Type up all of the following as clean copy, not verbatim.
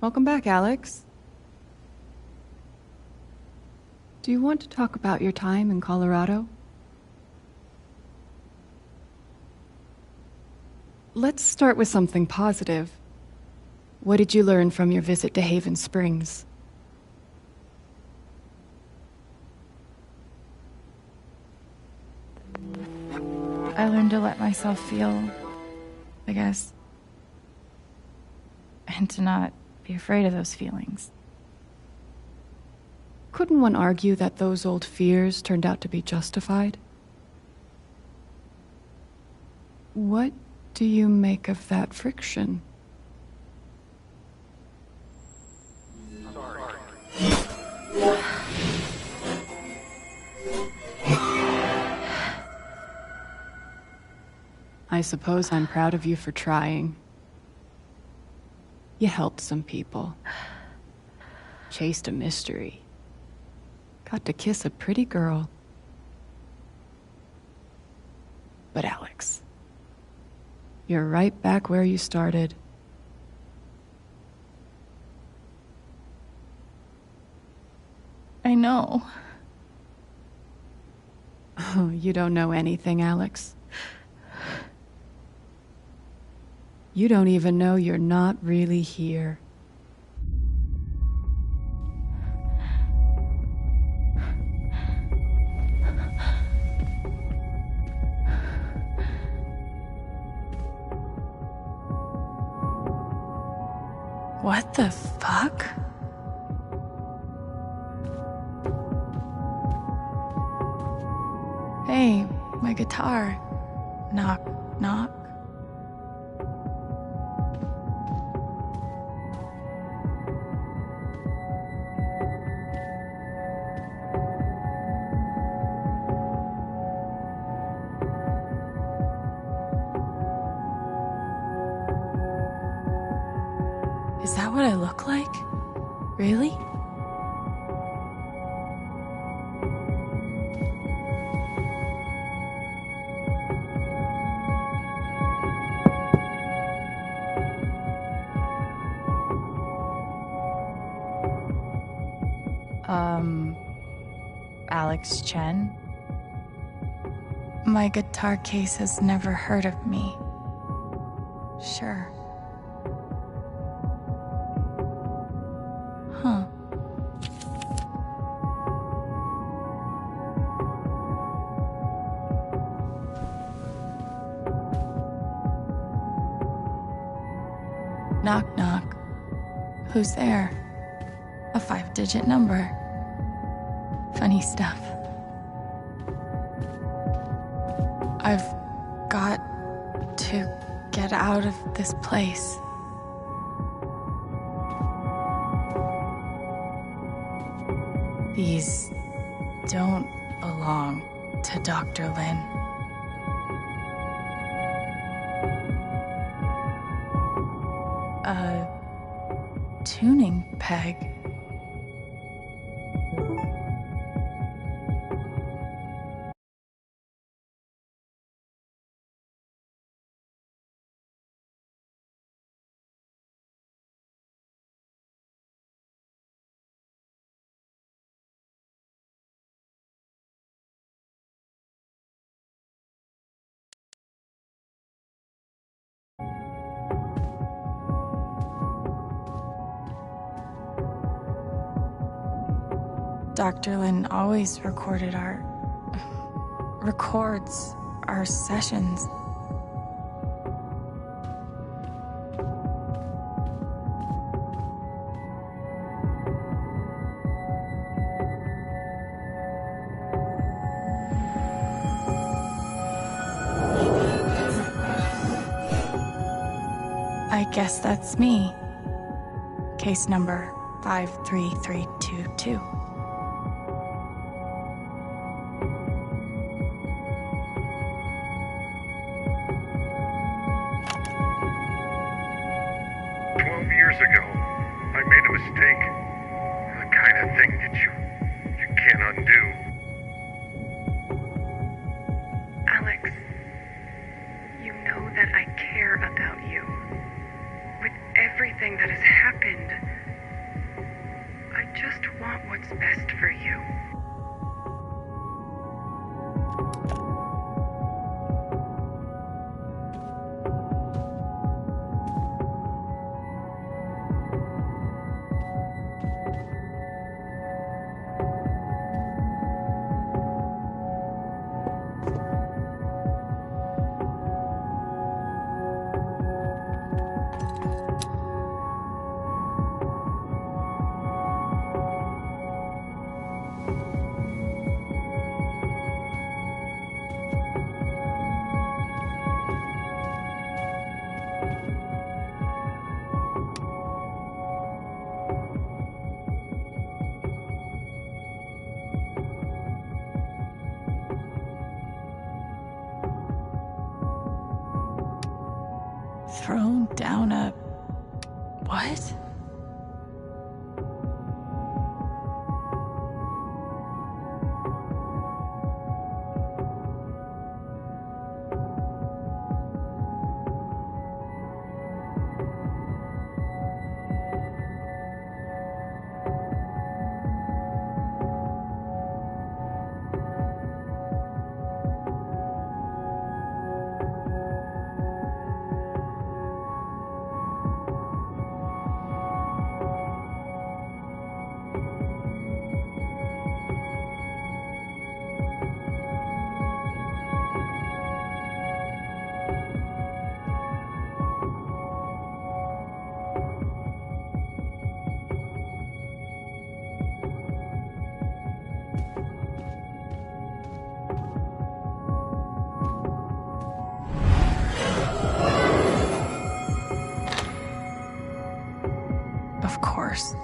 Welcome back, Alex. Do you want to talk about your time in Colorado? Let's start with something positive. What did you learn from your visit to Haven Springs? I learned to let myself feel, I guess. And to not be afraid of those feelings. Couldn't one argue that those old fears turned out to be justified? What do you make of that friction? I suppose I'm proud of you for trying. You helped some people. Chased a mystery. Got to kiss a pretty girl. But Alex, you're right back where you started. I know. Oh, you don't know anything, Alex. You don't even know you're not really here. What the fuck? Hey, my guitar. Knock, knock. Is that what I look like? Really? Alex Chen? My guitar case has never heard of me. Sure. Huh. Knock, knock. Who's there? A 5-digit number. Funny stuff. I've got to get out of this place. These don't belong to Dr. Lin. A tuning peg. Dr. Lin always records our sessions. I guess that's me. Case number 53322. Years ago, I made a mistake. The kind of thing that you can't undo. Alex, you know that I care about you. With everything that has happened. I just want what's best for you. Thrown down a... what? Of course.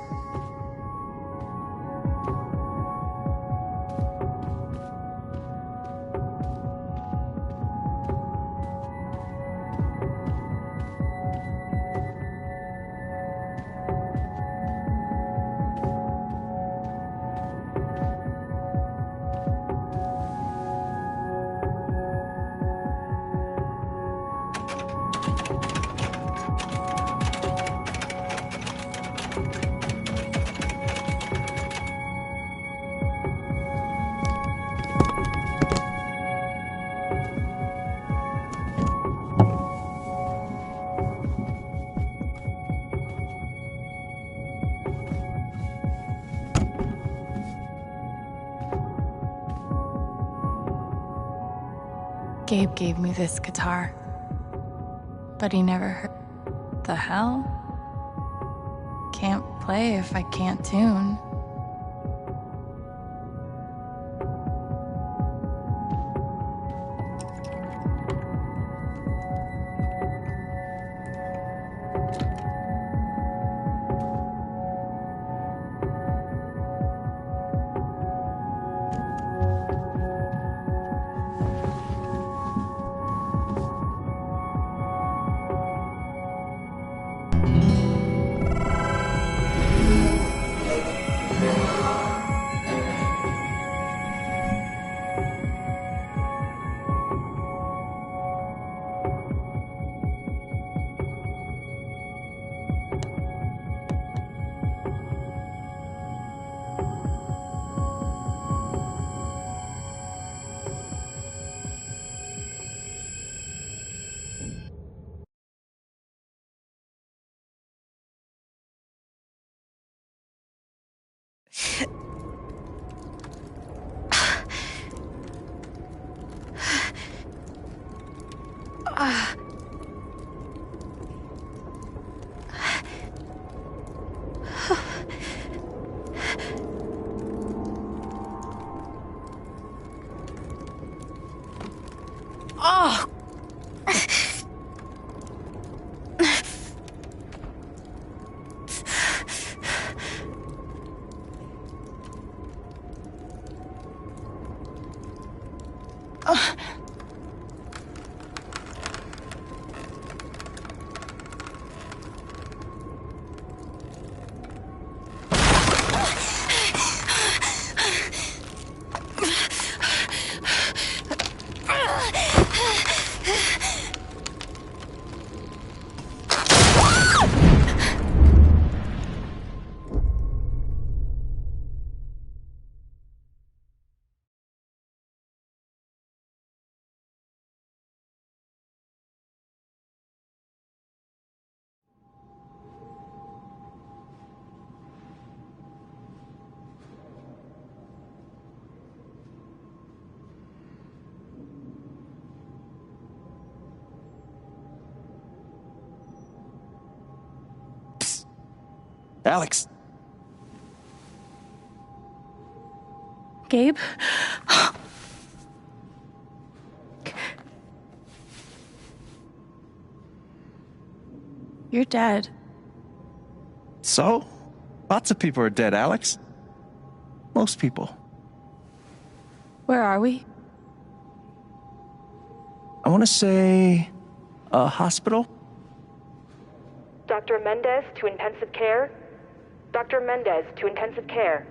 Gabe gave me this guitar, but he never heard. The hell? Can't play if I can't tune. Oh! Alex! Gabe? You're dead. So? Lots of people are dead, Alex. Most people. Where are we? I want to say... a hospital? Dr. Mendez to intensive care? Dr. Mendez to intensive care.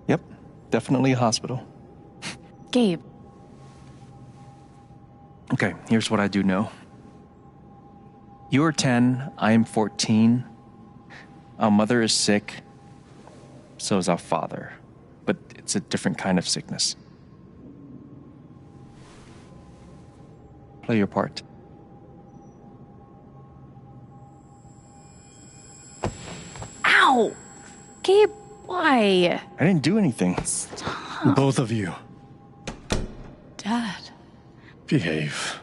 Yep, definitely a hospital. Gabe. Okay, here's what I do know. You're 10, I am 14. Our mother is sick. So is our father. But it's a different kind of sickness. Play your part. Ow! Gabe, why? I didn't do anything. Stop. Both of you, Dad. behave.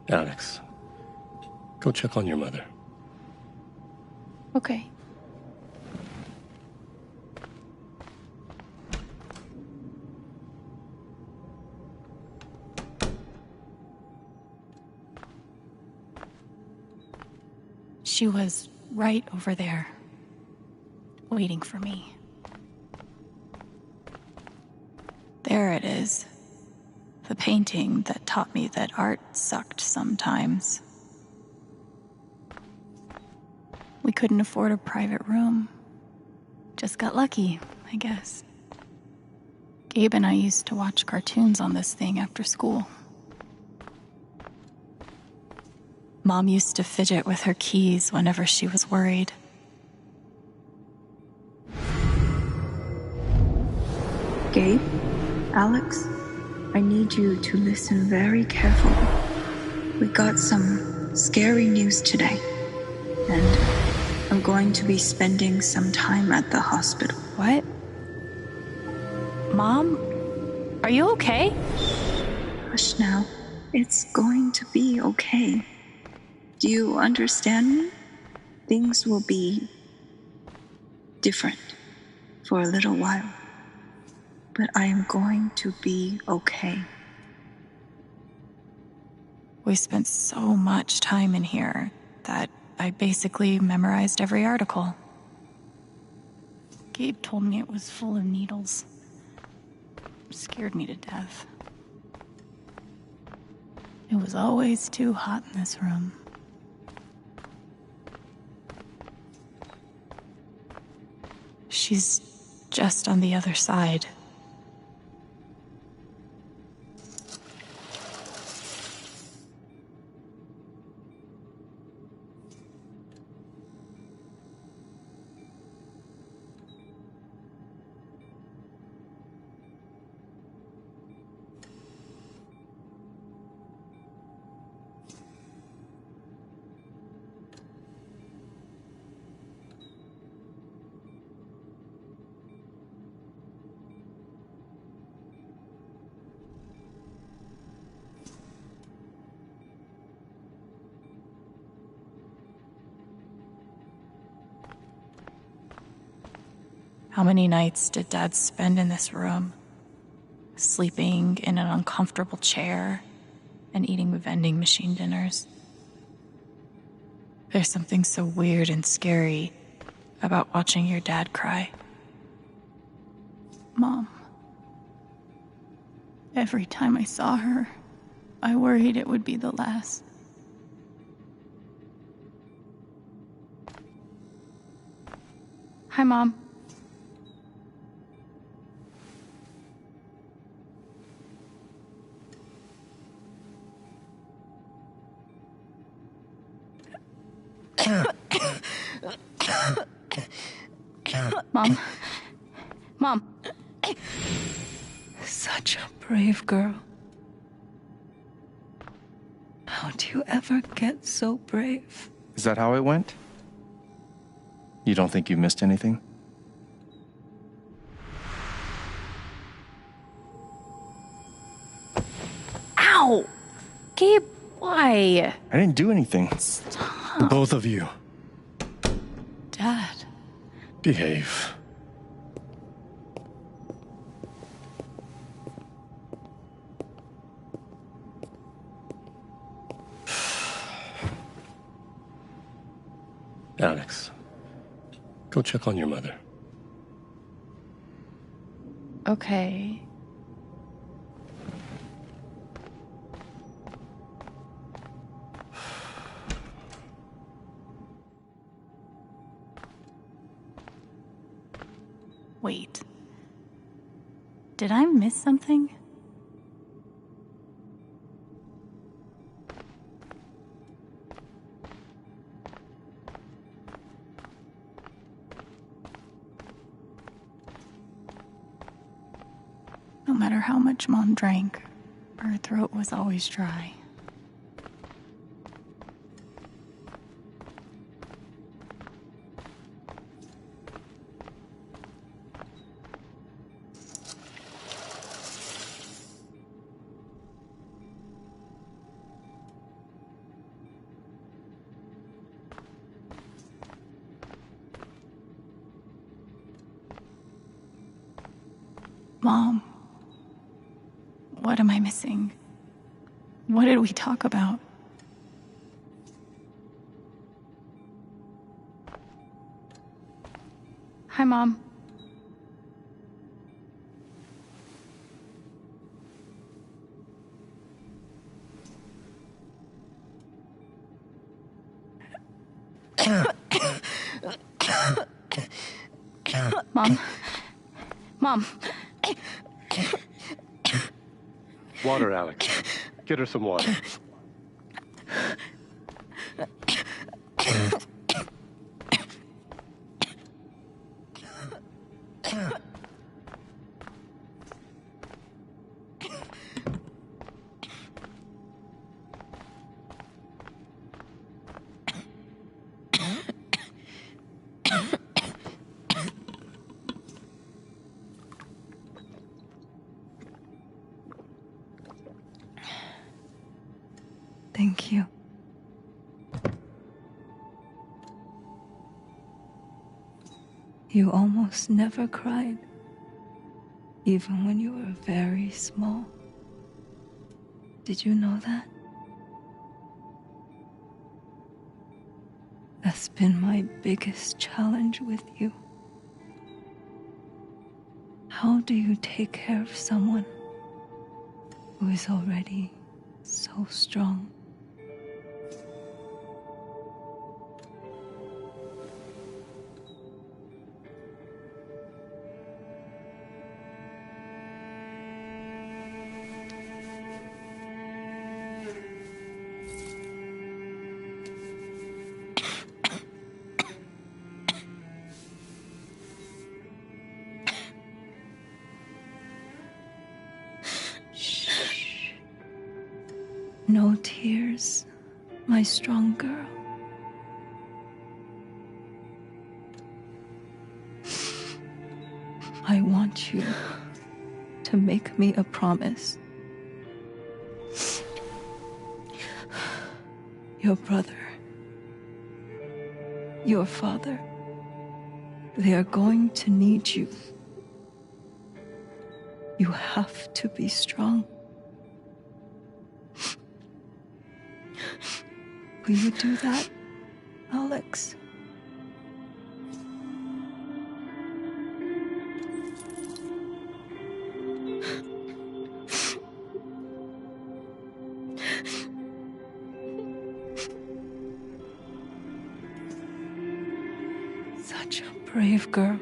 Alex, go check on your mother. Okay. She was right over there, waiting for me. There it is. The painting that taught me that art sucked sometimes. We couldn't afford a private room. Just got lucky, I guess. Gabe and I used to watch cartoons on this thing after school. Mom used to fidget with her keys whenever she was worried. Gabe, Alex, I need you to listen very carefully. We got some scary news today, and I'm going to be spending some time at the hospital. What? Mom? Are you okay? Hush now. It's going to be okay. Do you understand me? Things will be different for a little while. But I am going to be okay. We spent so much time in here that I basically memorized every article. Gabe told me it was full of needles. It scared me to death. It was always too hot in this room. She's just on the other side. How many nights did Dad spend in this room? Sleeping in an uncomfortable chair and eating vending machine dinners. There's something so weird and scary about watching your dad cry. Mom. Every time I saw her, I worried it would be the last. Hi, Mom. Mom. Mom. Such a brave girl. How do you ever get so brave? Is that how it went? You don't think you missed anything? Why? I didn't do anything. The both of you. Dad. Behave. Alex, go check on your mother. Okay. Wait. Did I miss something? No matter how much Mom drank, her throat was always dry. Mom, what am I missing? What did we talk about? Hi, Mom. Mom. Mom. Water, Alex. Get her some water. Thank you. You almost never cried, even when you were very small. Did you know that? That's been my biggest challenge with you. How do you take care of someone who is already so strong? No tears, my strong girl. I want you to make me a promise. Your brother, your father, they are going to need you. You have to be strong. Will you do that, Alex? Such a brave girl.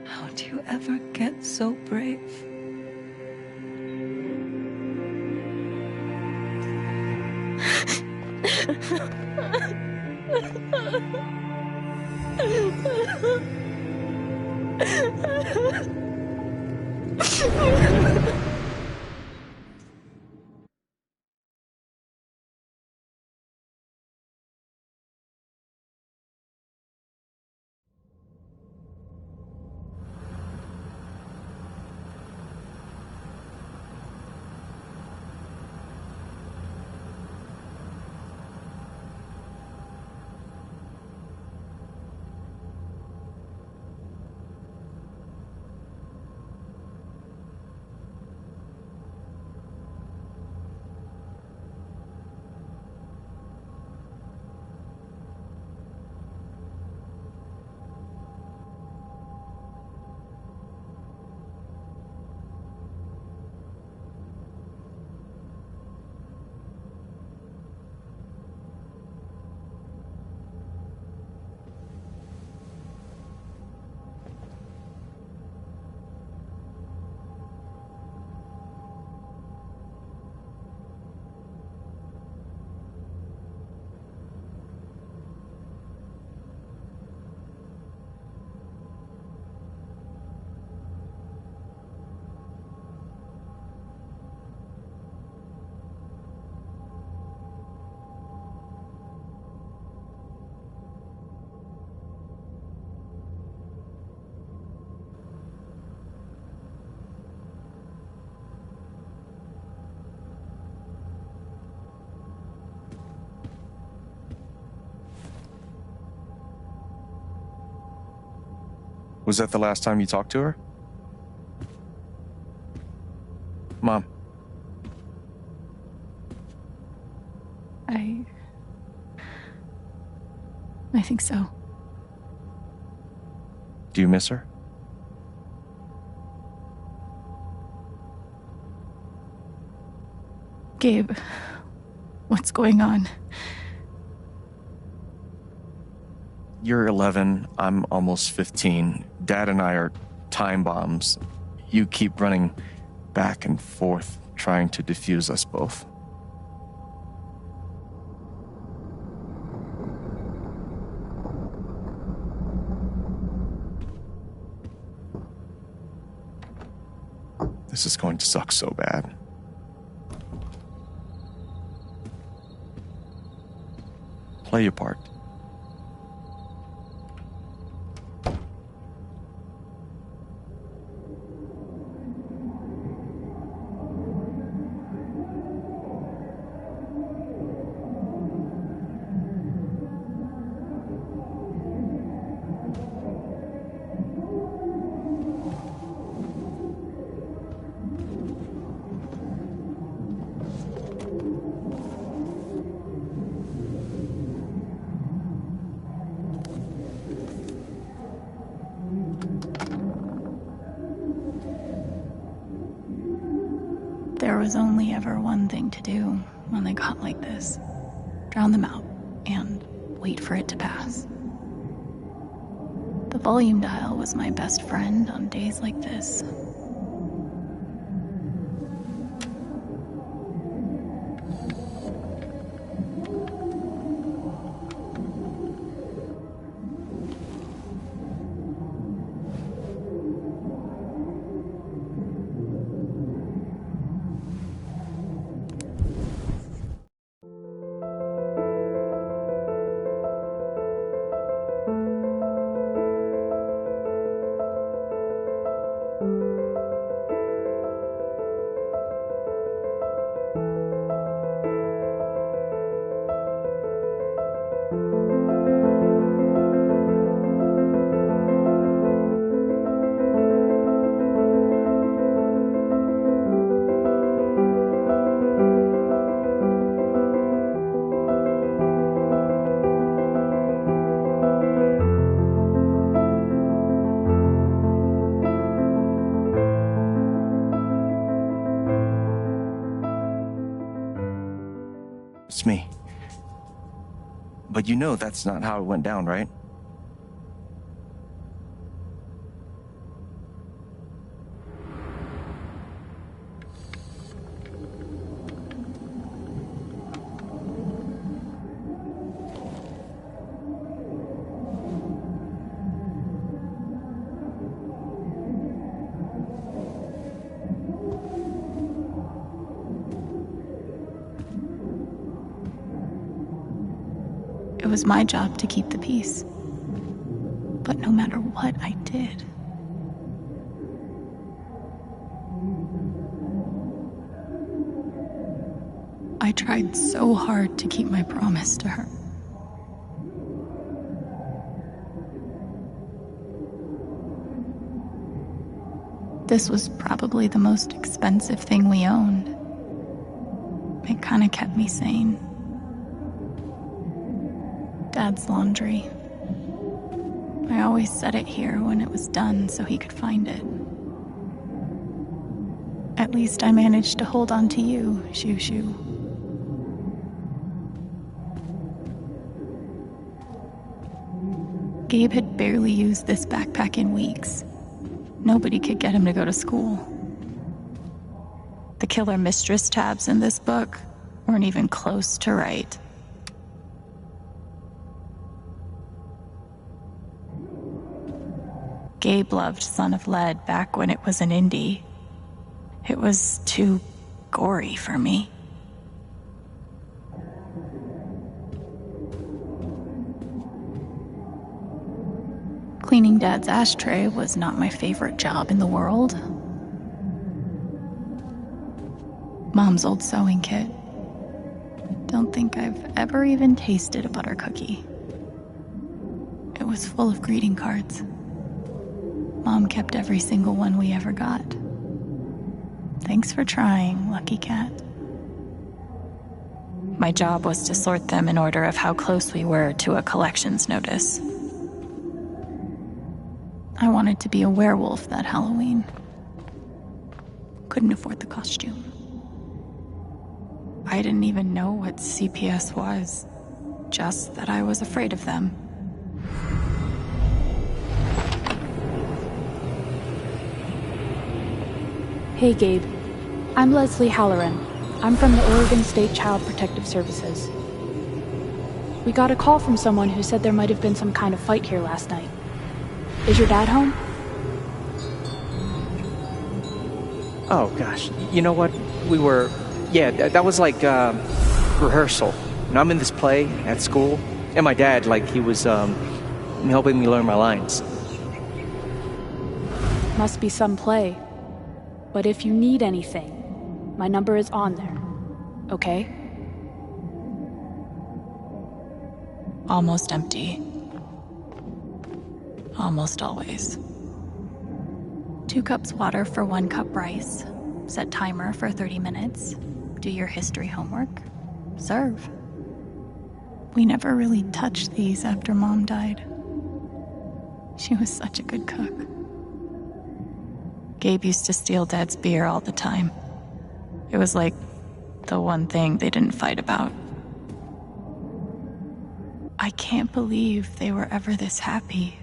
How do you ever get so brave? Was that the last time you talked to her? Mom. I think so. Do you miss her? Gabe, what's going on? You're 11, I'm almost 15. Dad and I are time bombs. You keep running back and forth, trying to defuse us both. This is going to suck so bad. Play your part. There was only ever one thing to do when they got like this. Drown them out and wait for it to pass. The volume dial was my best friend on days like this. It's me. But you know that's not how it went down, right? It was my job to keep the peace. But no matter what I did, I tried so hard to keep my promise to her. This was probably the most expensive thing we owned. It kind of kept me sane. Dad's laundry. I always set it here when it was done so he could find it. At least I managed to hold on to you, Shoo Shoo. Gabe had barely used this backpack in weeks. Nobody could get him to go to school. The killer mistress tabs in this book weren't even close to right. Gabe loved Son of Lead back when it was an indie. It was too gory for me. Cleaning Dad's ashtray was not my favorite job in the world. Mom's old sewing kit. Don't think I've ever even tasted a butter cookie. It was full of greeting cards. Mom kept every single one we ever got. Thanks for trying, Lucky Cat. My job was to sort them in order of how close we were to a collections notice. I wanted to be a werewolf that Halloween. Couldn't afford the costume. I didn't even know what CPS was, just that I was afraid of them. Hey, Gabe. I'm Leslie Halloran. I'm from the Oregon State Child Protective Services. We got a call from someone who said there might have been some kind of fight here last night. Is your dad home? Oh, gosh. You know what? That was like rehearsal. And I'm in this play at school, and my dad, he was helping me learn my lines. Must be some play. But if you need anything, my number is on there. Okay? Almost empty. Almost always. 2 cups water for 1 cup rice. Set timer for 30 minutes. Do your history homework. Serve. We never really touched these after Mom died. She was such a good cook. Gabe used to steal Dad's beer all the time. It was like the one thing they didn't fight about. I can't believe they were ever this happy.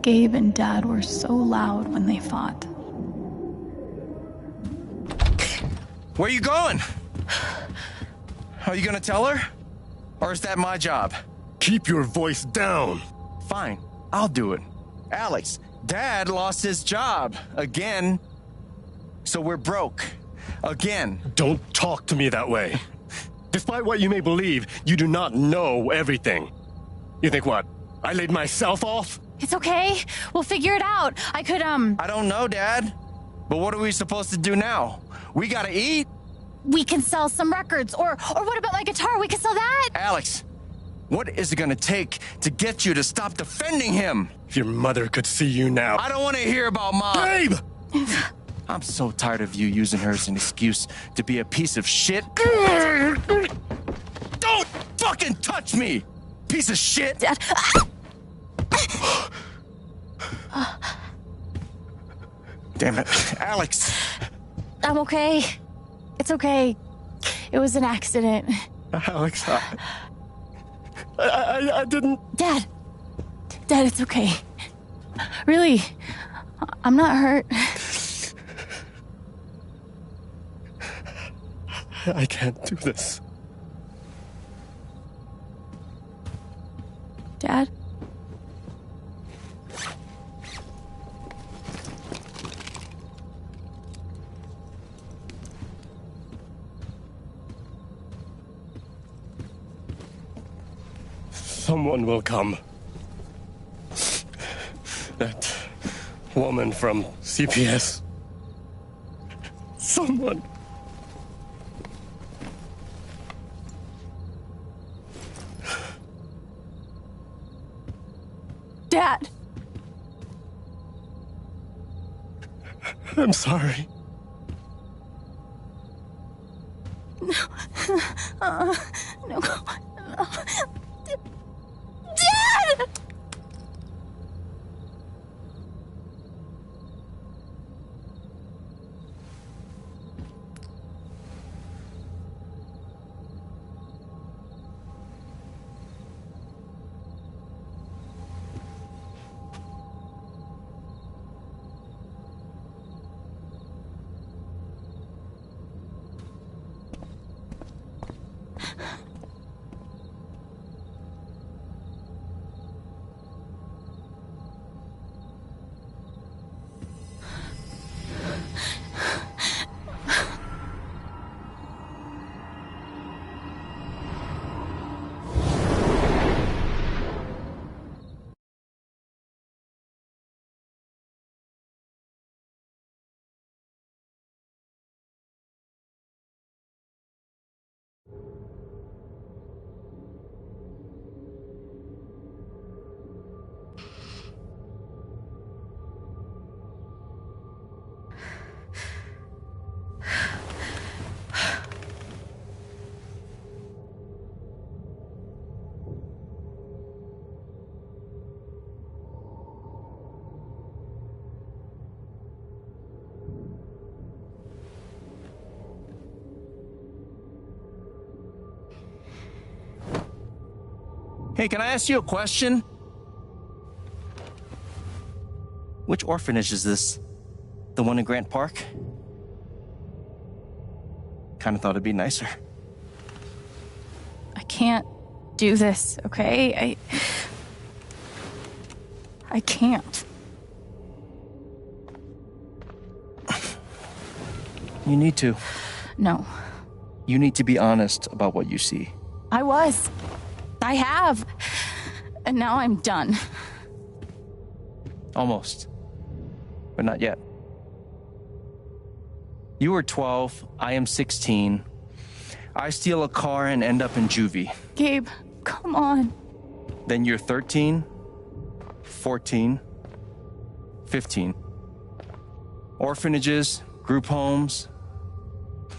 Gabe and Dad were so loud when they fought. Where are you going? Are you gonna tell her? Or is that my job? Keep your voice down. Fine, I'll do it. Alex, Dad lost his job again. So we're broke. Again. Don't talk to me that way. Despite what you may believe, you do not know everything. You think what? I laid myself off? It's okay. We'll figure it out. I don't know, Dad. But what are we supposed to do now? We gotta eat. We can sell some records. Or what about my guitar? We can sell that. Alex, what is it gonna take to get you to stop defending him? If your mother could see you now. I don't want to hear about Mom. Gabe! I'm so tired of you using her as an excuse to be a piece of shit. Don't fucking touch me, piece of shit. Dad. Damn it, Alex. I'm okay. It's okay. It was an accident. Alex, I didn't... Dad, it's okay. Really, I'm not hurt. I can't do this. Dad? Someone will come. That woman from CPS. Someone. Dad! I'm sorry. No. No. Dad! Hey, can I ask you a question? Which orphanage is this? The one in Grant Park? Kind of thought it'd be nicer. I can't do this, okay? I can't. You need to. No. You need to be honest about what you see. I was. I have. And now I'm done. Almost. But not yet. You were 12, I am 16. I steal a car and end up in juvie. Gabe, come on. Then you're 13, 14, 15. Orphanages, group homes,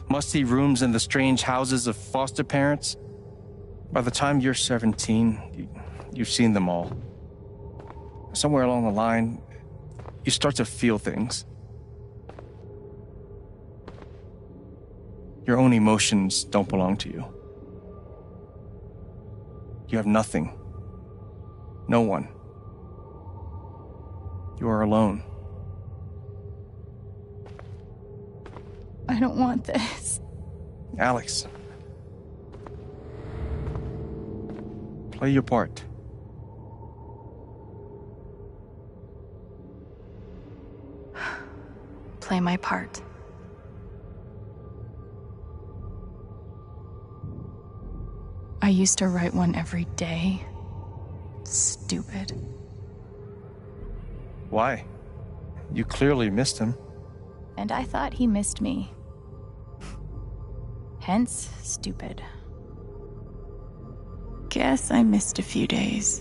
musty rooms in the strange houses of foster parents. By the time you're 17, you've seen them all. Somewhere along the line, you start to feel things. Your own emotions don't belong to you. You have nothing. No one. You are alone. I don't want this. Alex. Play your part. Play my part. I used to write one every day. Stupid. Why? You clearly missed him. And I thought he missed me. Hence, stupid. Guess I missed a few days.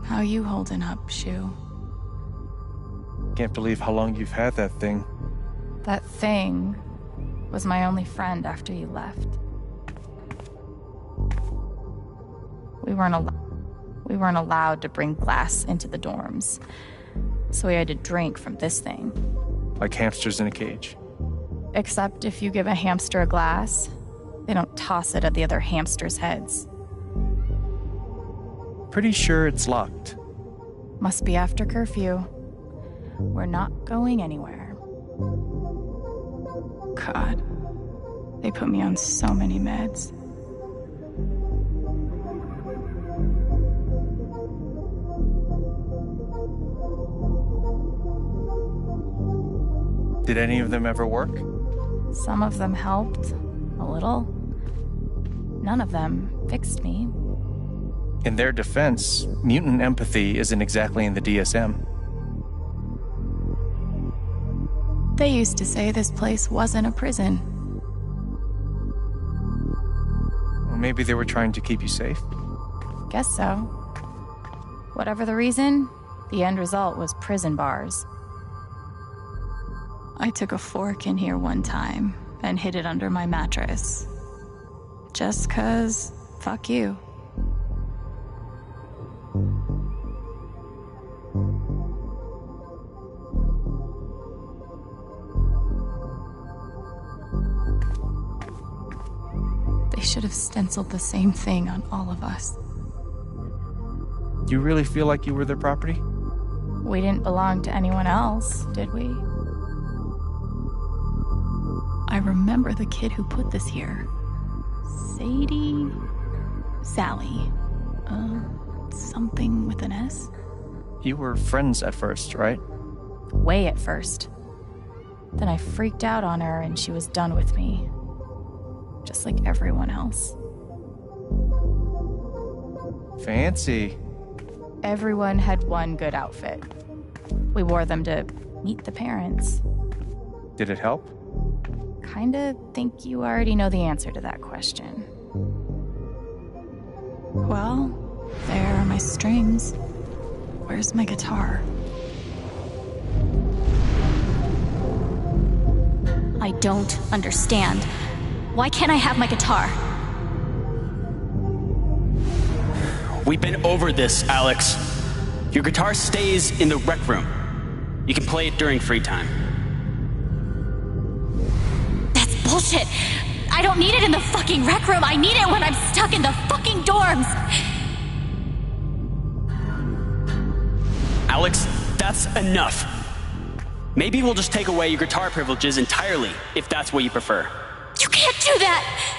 How you holding up, Shu? Can't believe how long you've had that thing. That thing was my only friend after you left. We weren't allowed to bring glass into the dorms, so we had to drink from this thing. Like hamsters in a cage. Except if you give a hamster a glass, they don't toss it at the other hamsters' heads. Pretty sure it's locked. Must be after curfew. We're not going anywhere. God, they put me on so many meds. Did any of them ever work? Some of them helped, a little. None of them fixed me. In their defense, mutant empathy isn't exactly in the DSM. They used to say this place wasn't a prison. Well, maybe they were trying to keep you safe. Guess so. Whatever the reason, the end result was prison bars. I took a fork in here one time and hid it under my mattress. Just 'cause, fuck you. They should have stenciled the same thing on all of us. You really feel like you were their property? We didn't belong to anyone else, did we? I remember the kid who put this here. Sally. Something with an S? You were friends at first, right? Way at first. Then I freaked out on her and she was done with me. Just like everyone else. Fancy. Everyone had one good outfit. We wore them to meet the parents. Did it help? Kinda think you already know the answer to that question. Well, there are my strings. Where's my guitar? I don't understand. Why can't I have my guitar? We've been over this, Alex. Your guitar stays in the rec room. You can play it during free time. bullshit. I don't need it in the fucking rec room. I need it when I'm stuck in the fucking dorms. Alex, that's enough. Maybe we'll just take away your guitar privileges entirely, if that's what you prefer. You can't do that!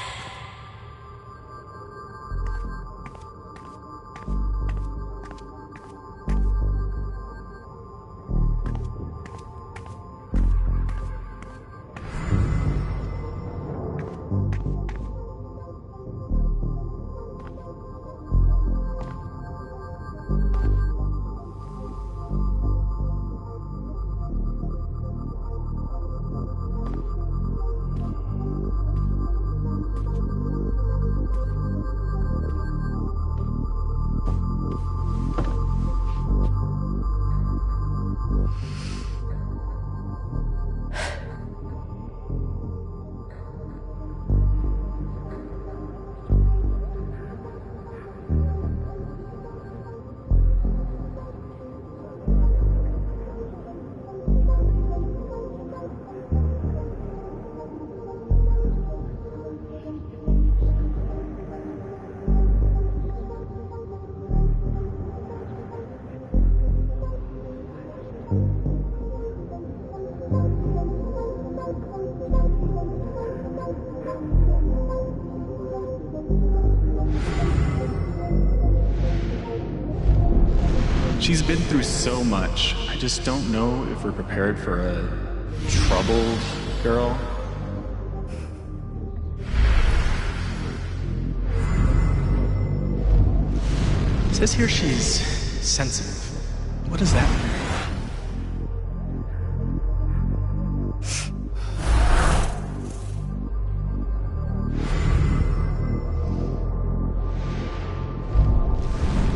She's been through so much. I just don't know if we're prepared for a troubled girl. It says here she's sensitive. What does that mean?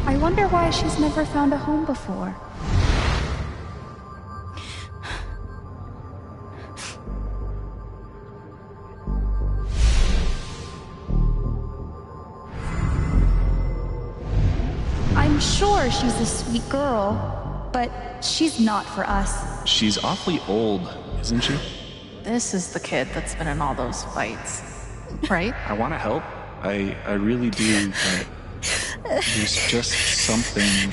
I wonder why she's never found a home before. I'm sure she's a sweet girl, but she's not for us. She's awfully old, isn't she? This is the kid that's been in all those fights, right? I want to help. I really do, but there's just something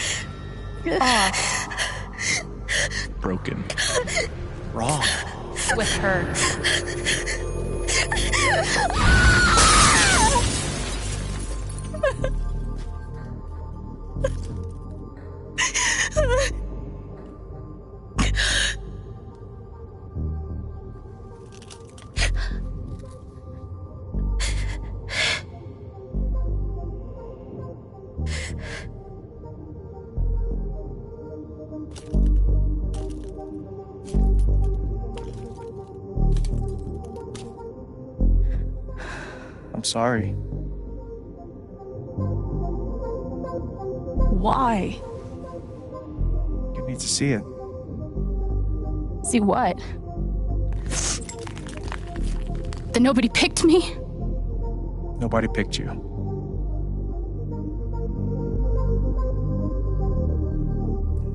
Off broken. Wrong. with her. I'm sorry. Why? You need to see it. See what? That nobody picked me? Nobody picked you.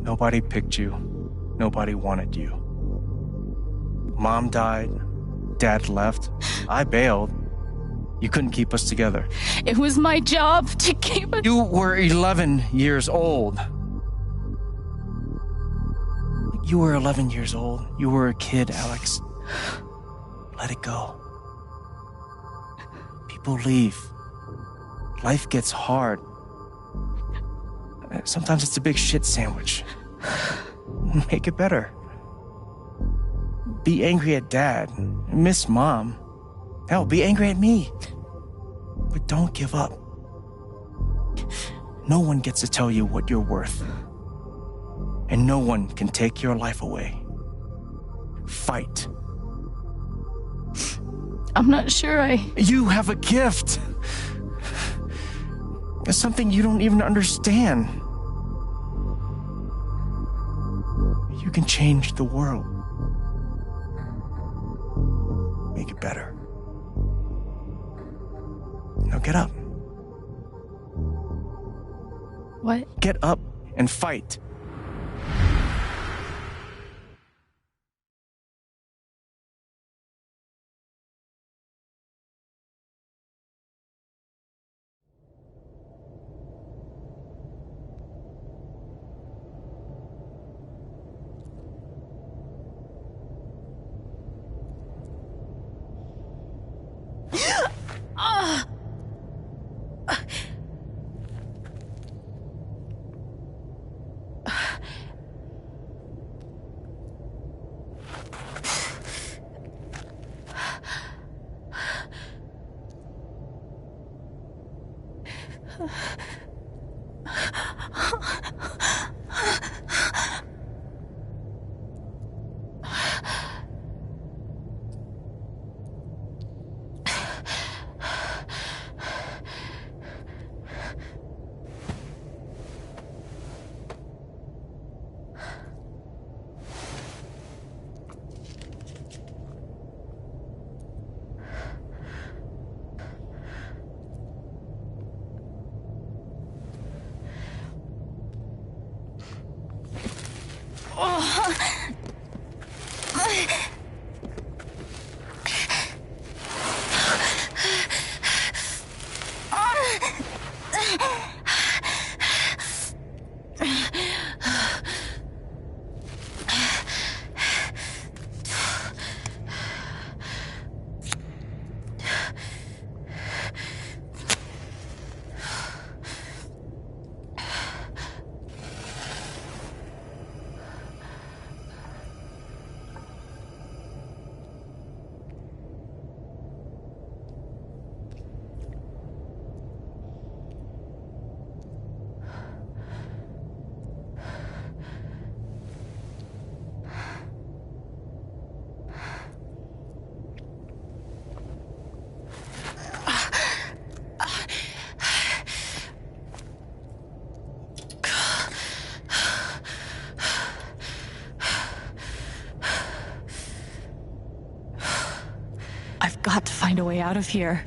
Nobody picked you. Nobody wanted you. Mom died. Dad left. I bailed. You couldn't keep us together. It was my job to keep us. You were 11 years old. You were 11 years old. You were a kid, Alex. Let it go. People leave. Life gets hard. Sometimes it's a big shit sandwich. Make it better. Be angry at Dad. Miss Mom. Hell, be angry at me. But don't give up. No one gets to tell you what you're worth. And no one can take your life away. Fight. I'm not sure You have a gift. It's something you don't even understand. You can change the world. Make it better. Now get up. What? Get up and fight. I've got to find a way out of here.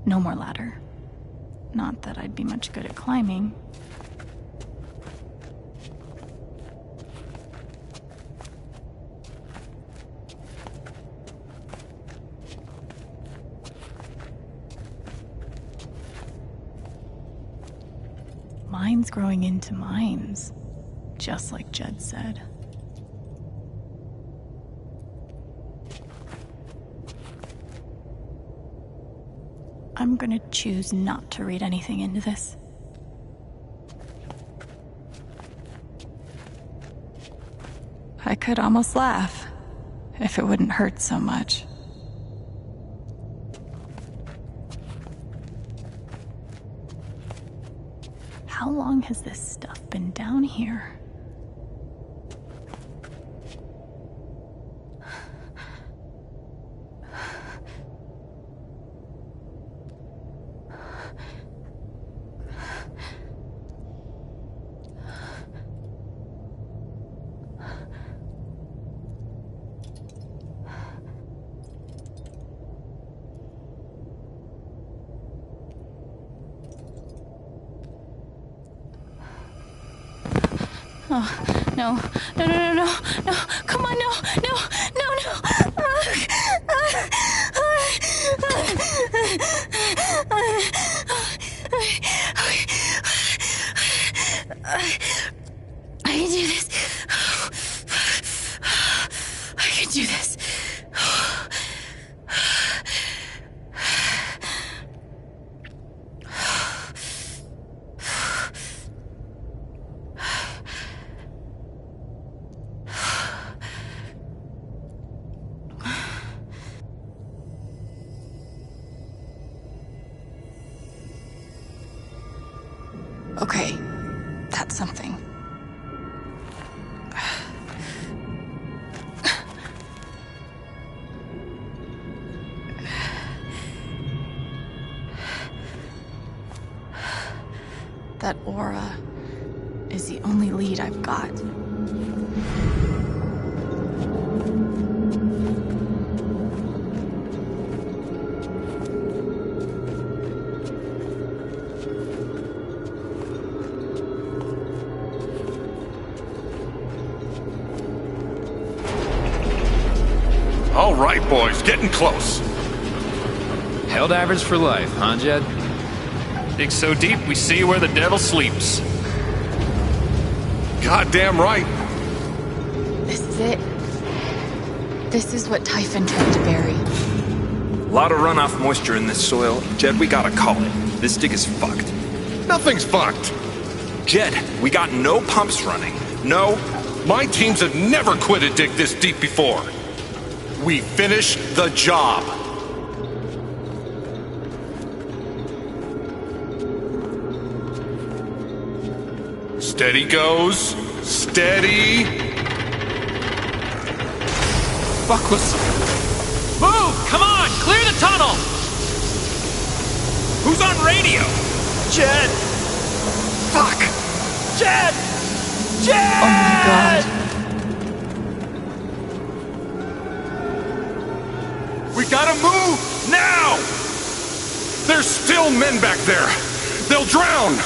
No more ladder. Not that I'd be much good at climbing. Mines growing into mines, just like Jed said. I'm gonna choose not to read anything into this. I could almost laugh, if it wouldn't hurt so much. How long has this stuff been down here? Oh, no, no, no, no, no, no, come on, no, no, no, no. I can do this. I can do this. Okay, that's something. That aura is the only lead I've got. All right, boys, getting close. Helldivers for life, huh, Jed? Dig so deep, we see where the devil sleeps. Goddamn right. This is it. This is what Typhon tried to bury. A lot of runoff moisture in this soil. Jed, we gotta call it. This dig is fucked. Nothing's fucked. Jed, we got no pumps running. No. My teams have never quit a dig this deep before. We finish the job. Steady goes. Steady. Fuck was... Move! Come on! Clear the tunnel! Who's on radio? Jed! Fuck! Jed! Jed! Oh my god. We gotta move! Now! There's still men back there! They'll drown!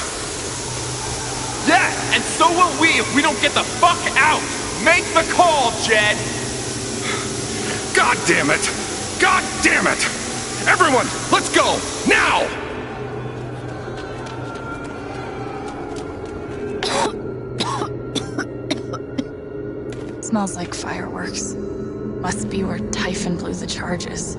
Yeah, and so will we if we don't get the fuck out! Make the call, Jed! God damn it! God damn it! Everyone, let's go! Now! Smells like fireworks. Must be where Typhon blew the charges.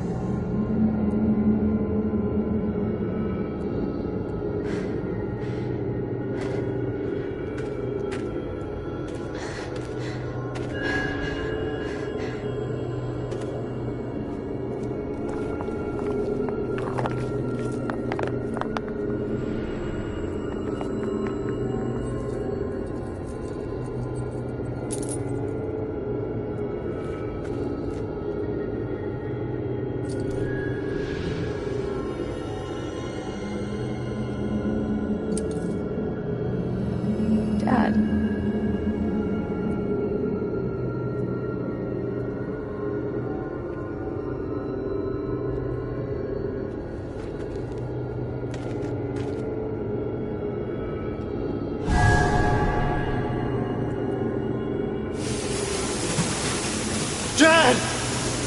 Jed!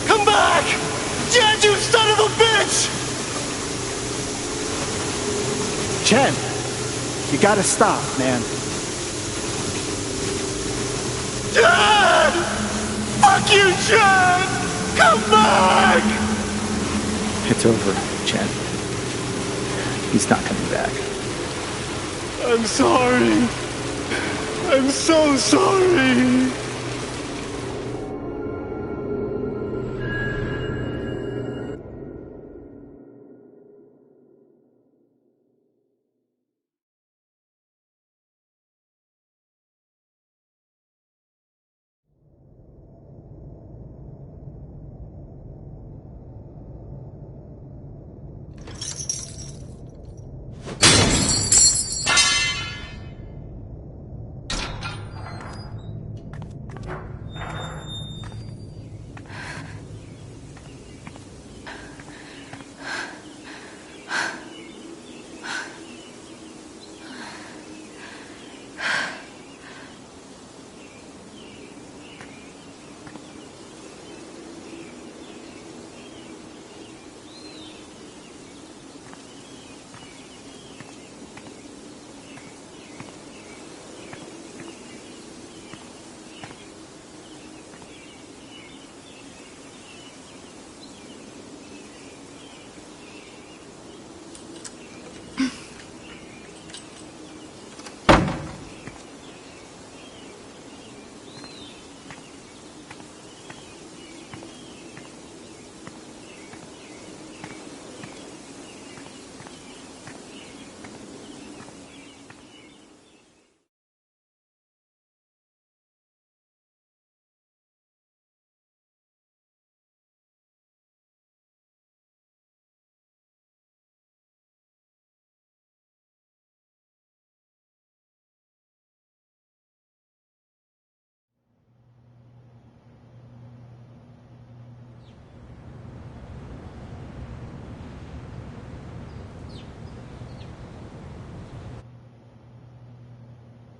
Come back! Jed, you son of a bitch! Chen, you gotta stop, man. Jed! Fuck you, Jed! Come back! It's over, Chen. He's not coming back. I'm sorry. I'm so sorry.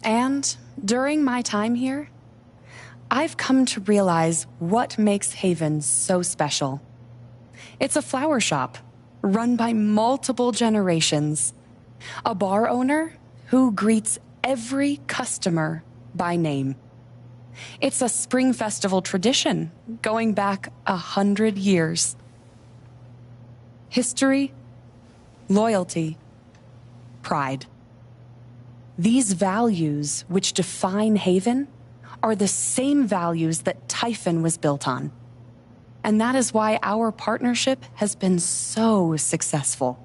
And during my time here, I've come to realize what makes Haven so special. It's a flower shop run by multiple generations, a bar owner who greets every customer by name. It's a spring festival tradition going back 100 years. History, loyalty, pride. These values which define Haven are the same values that Typhon was built on. And that is why our partnership has been so successful.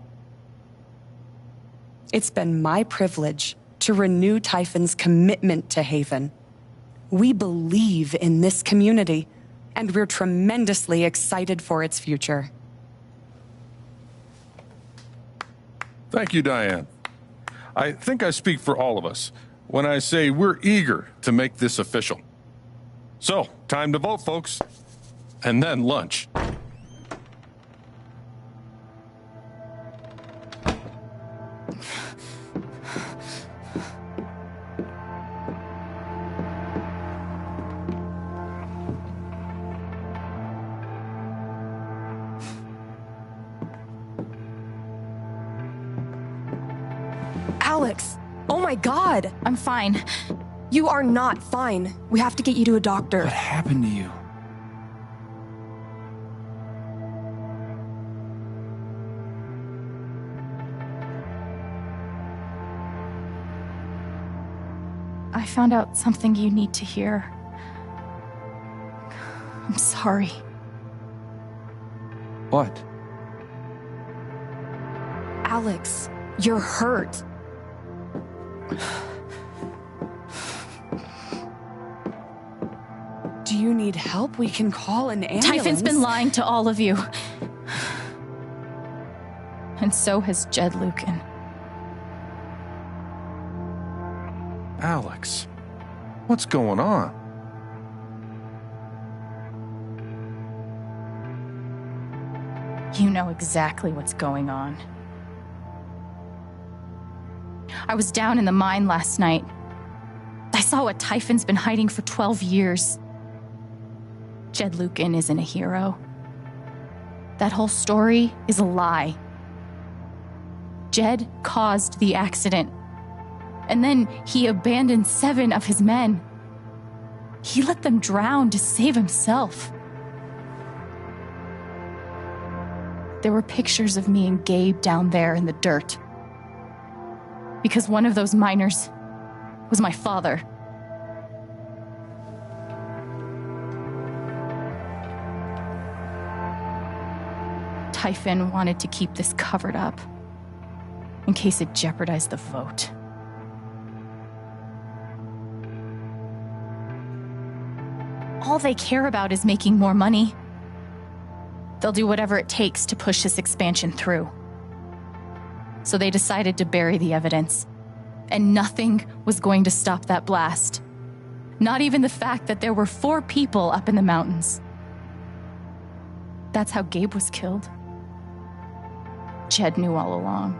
It's been my privilege to renew Typhon's commitment to Haven. We believe in this community, and we're tremendously excited for its future. Thank you, Diane. I think I speak for all of us when I say we're eager to make this official. So, time to vote, folks. And then lunch. Alex! Oh my god! I'm fine. You are not fine. We have to get you to a doctor. What happened to you? I found out something you need to hear. I'm sorry. What? Alex, you're hurt. Do you need help? We can call an ambulance. Typhon's been lying to all of you. And so has Jed Lucan. Alex, what's going on? You know exactly what's going on. I was down in the mine last night. I saw what Typhon's been hiding for 12 years. Jed Lucan isn't a hero. That whole story is a lie. Jed caused the accident. And then he abandoned 7 of his men. He let them drown to save himself. There were pictures of me and Gabe down there in the dirt. Because one of those miners was my father. Typhon wanted to keep this covered up in case it jeopardized the vote. All they care about is making more money. They'll do whatever it takes to push this expansion through. So they decided to bury the evidence. And nothing was going to stop that blast. Not even the fact that there were 4 people up in the mountains. That's how Gabe was killed. Jed knew all along.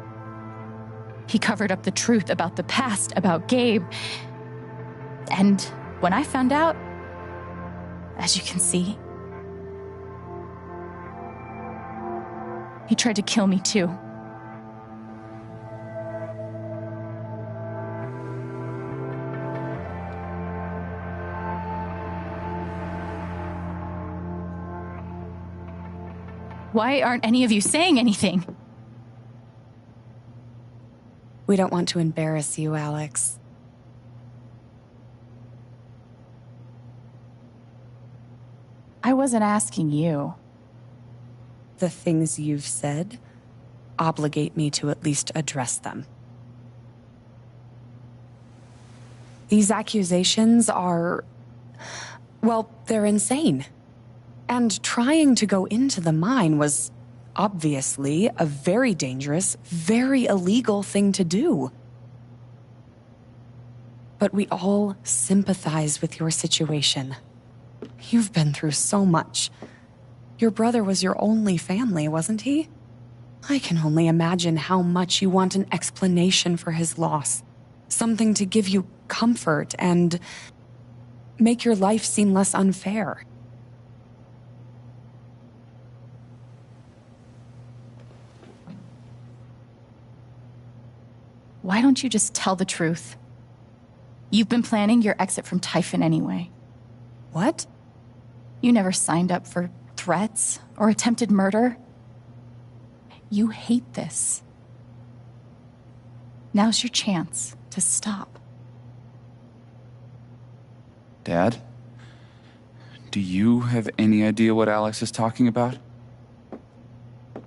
He covered up the truth about the past, about Gabe. And when I found out, as you can see, he tried to kill me too. Why aren't any of you saying anything? We don't want to embarrass you, Alex. I wasn't asking you. The things you've said obligate me to at least address them. These accusations are, well, they're insane. And trying to go into the mine was obviously a very dangerous, very illegal thing to do. But we all sympathize with your situation. You've been through so much. Your brother was your only family, wasn't he? I can only imagine how much you want an explanation for his loss. Something to give you comfort and make your life seem less unfair. Why don't you just tell the truth? You've been planning your exit from Typhon anyway. What? You never signed up for threats or attempted murder. You hate this. Now's your chance to stop. Dad? Do you have any idea what Alex is talking about?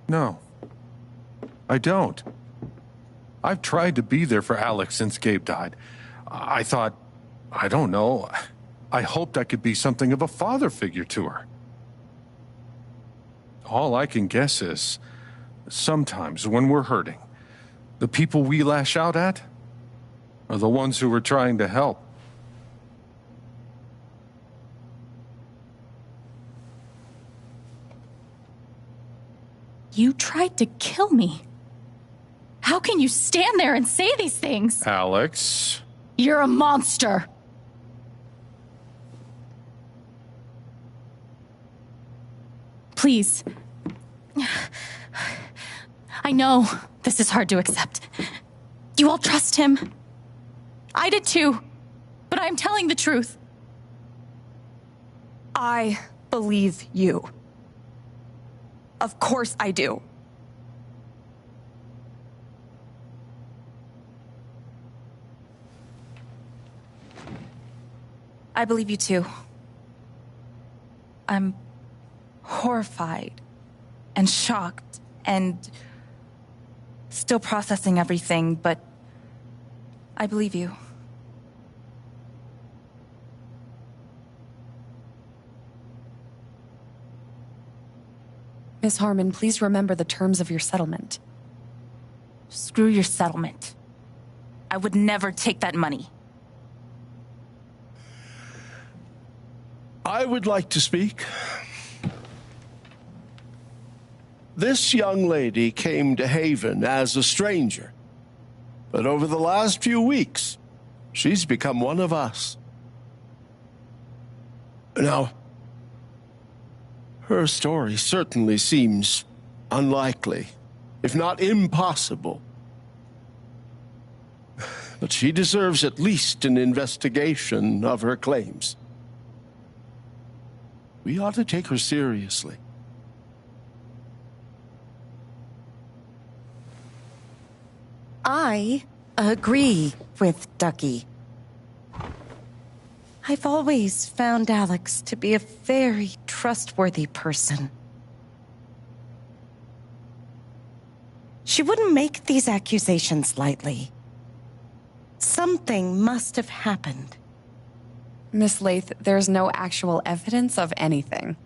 No. I don't. I've tried to be there for Alex since Gabe died. I thought, I don't know, I hoped I could be something of a father figure to her. All I can guess is, sometimes when we're hurting, the people we lash out at are the ones who we're trying to help. You tried to kill me. How can you stand there and say these things? Alex. You're a monster. Please. I know this is hard to accept. You all trust him. I did too. But I'm telling the truth. I believe you. Of course I do. I believe you too. I'm horrified and shocked and still processing everything, but I believe you. Miss Harmon, please remember the terms of your settlement. Screw your settlement. I would never take that money. I would like to speak. This young lady came to Haven as a stranger, but over the last few weeks, she's become one of us. Now, her story certainly seems unlikely, if not impossible. But she deserves at least an investigation of her claims. We ought to take her seriously. I agree with Ducky. I've always found Alex to be a very trustworthy person. She wouldn't make these accusations lightly. Something must have happened. Miss Lath, there's no actual evidence of anything.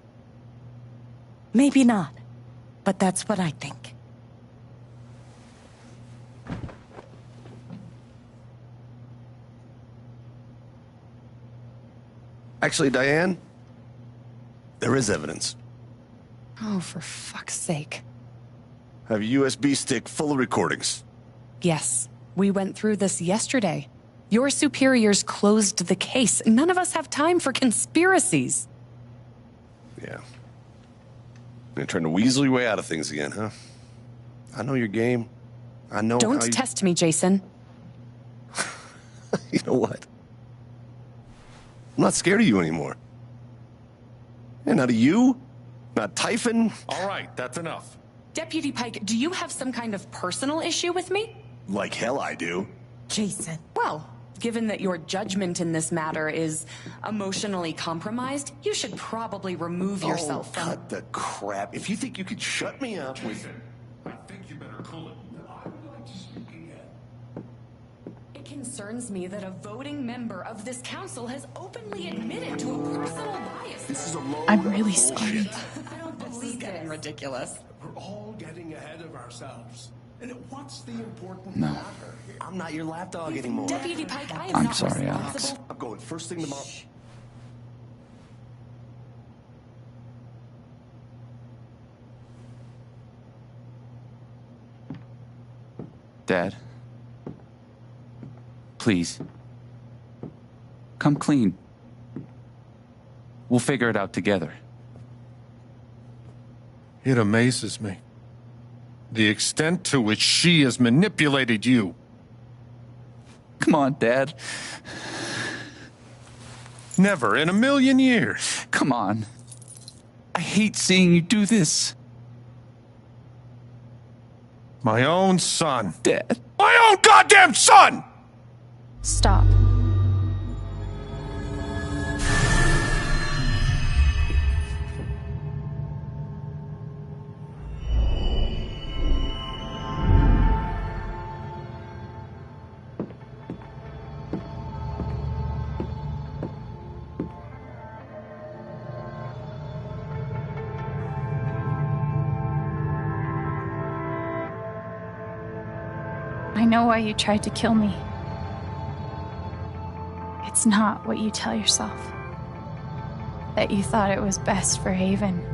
Maybe not, but that's what I think. Actually, Diane, there is evidence. Oh, for fuck's sake. I have a USB stick full of recordings. Yes, we went through this yesterday. Your superiors closed the case. None of us have time for conspiracies. Yeah. You're trying to weasel your way out of things again, huh? I know your game. I know Don't test me, Jason. You know what? I'm not scared of you anymore. And not of you, not Typhon. All right, that's enough. Deputy Pike, do you have some kind of personal issue with me? Like hell I do. Jason. Well, given that your judgment in this matter is emotionally compromised, you should probably remove yourself from... cut the crap. If you think you could shut me up... Jason, I think you better cool it. I would like to speak again. It concerns me that a voting member of this council has openly admitted to a personal bias. This is a load I'm really sorry. I don't believe getting ridiculous. We're all getting ahead of ourselves. And what's the important No. matter? I'm not your lapdog anymore. Deputy Pike, I am I'm not sorry, responsible. Alex. I'm going first thing tomorrow. Dad. Please. Come clean. We'll figure it out together. It amazes me. The extent to which she has manipulated you. Come on, Dad. Never in a million years. Come on. I hate seeing you do this. My own son. Dad. My own goddamn son! Stop. know why you tried to kill me. It's not what you tell yourself. That you thought it was best for Haven.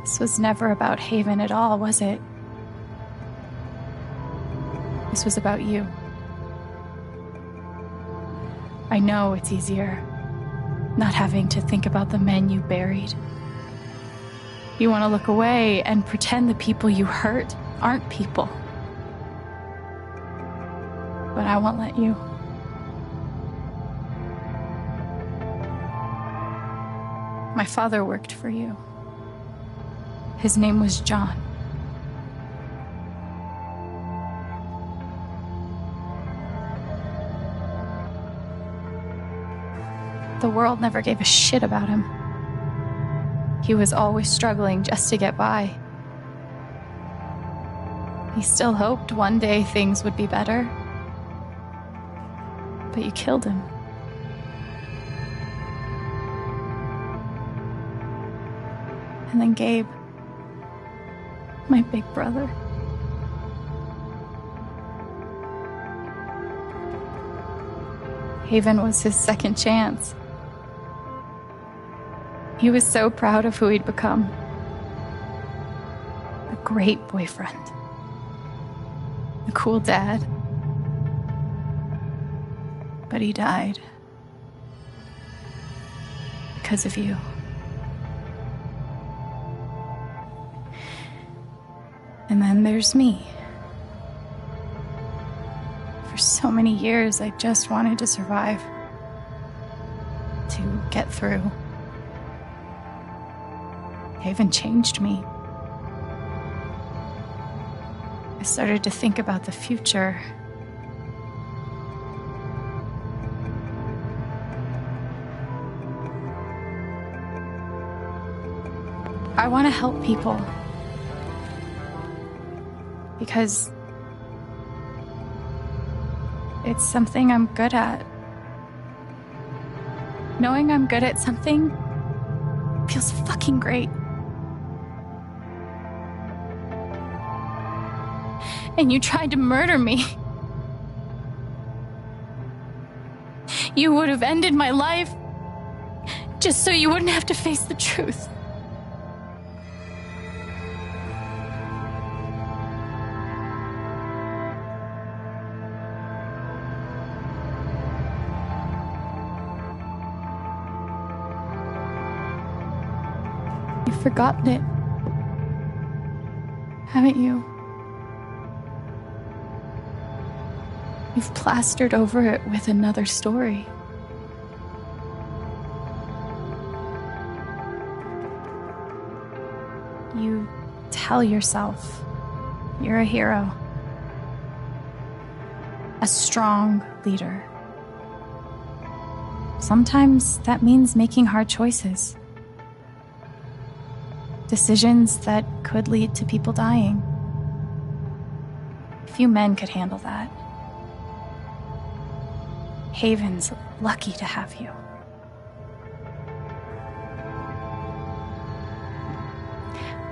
This was never about Haven at all, was it? This was about you. I know it's easier not having to think about the men you buried. You want to look away and pretend the people you hurt aren't people. But I won't let you. My father worked for you. His name was John. The world never gave a shit about him. He was always struggling just to get by. He still hoped one day things would be better. But you killed him. And then Gabe, my big brother. Haven was his second chance. He was so proud of who he'd become. A great boyfriend. A cool dad. But he died. Because of you. And then there's me. For so many years, I just wanted to survive. To get through. Haven changed me. I started to think about the future. I want to help people. Because it's something I'm good at. Knowing I'm good at something feels fucking great. And you tried to murder me. You would have ended my life just so you wouldn't have to face the truth. You've forgotten it, haven't you? You've plastered over it with another story. You tell yourself you're a hero, a strong leader. Sometimes that means making hard choices. Decisions that could lead to people dying. Few men could handle that. Haven's lucky to have you.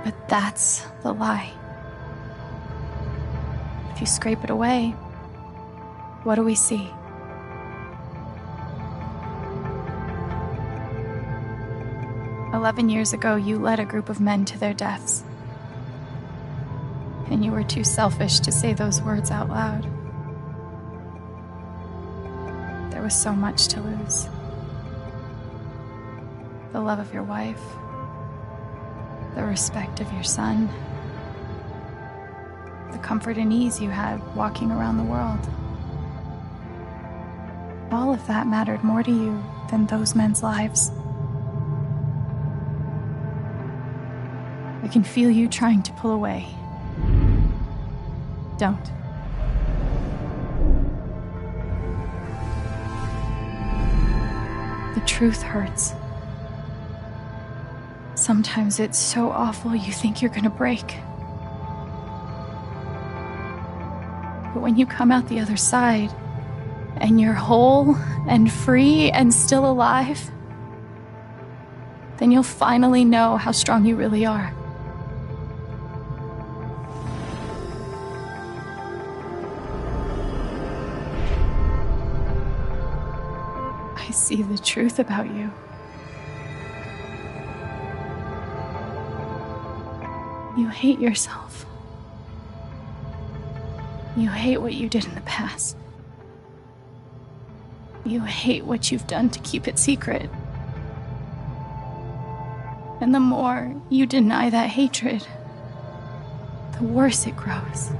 But that's the lie. If you scrape it away, what do we see? "11 years ago, you led a group of men to their deaths. And you were too selfish to say those words out loud. There was so much to lose. The love of your wife, the respect of your son, the comfort and ease you had walking around the world. All of that mattered more to you than those men's lives. I can feel you trying to pull away. Don't. The truth hurts. Sometimes it's so awful you think you're gonna break. But when you come out the other side, and you're whole and free and still alive, then you'll finally know how strong you really are. I see the truth about you. You hate yourself. You hate what you did in the past. You hate what you've done to keep it secret. And the more you deny that hatred, the worse it grows.